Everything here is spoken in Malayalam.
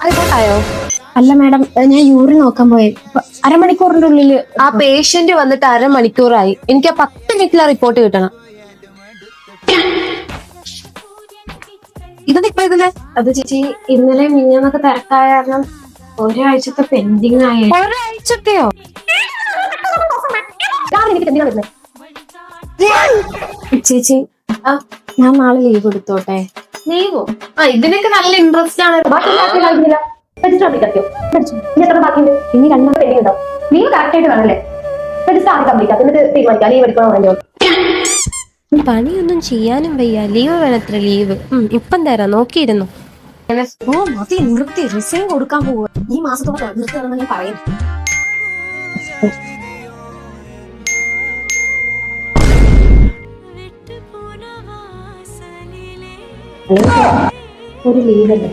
റിപ്പോർട്ടായോ? അല്ല മാഡം, ഞാൻ യൂറിൻ നോക്കാൻ പോയി. അരമണിക്കൂറിന്റെ ഉള്ളില് ആ പേഷ്യന്റ് വന്നിട്ട് അരമണിക്കൂറായി. എനിക്ക് ആ 10 മിനിറ്റിലെ റിപ്പോർട്ട് കിട്ടണം. ഇതെന്താ ഇപ്പൊ ഇതില്? അത് ചേച്ചി ഇന്നലെ മിഞ്ഞാന്നൊക്കെ തിരക്കായ കാരണം ഒരാഴ്ചത്തെ പെൻഡിങ് ആയി. ഒരാഴ്ചത്തെയോ? ചേച്ചി ഞാൻ നാളെ ലീവ് എടുത്തോട്ടെ? ലീവോ? ഇതിനൊക്കെ നല്ല ഇൻട്രസ്റ്റ് ആണ്. ഇനി 2 പെൻഡിങ് ഉണ്ടാവും. ലീവ് കറക്റ്റ് ആയിട്ട് വേണല്ലേ? തീരുമാനിക്കാം ലീവ് എടുക്കണോ. പണിയൊന്നും ചെയ്യാനും വയ്യ, ലീവ് വേണത്ര ലീവ്. ഇപ്പം തരാം, നോക്കിയിരുന്നു. ഓ മതി, നിർത്തി. റിസൈൻ കൊടുക്കാൻ പോവുക. ഈ മാസത്തോടെ നിർത്തുകയാണെന്ന് ഞാൻ പറയും. ഒരു ലീവല്ലേ?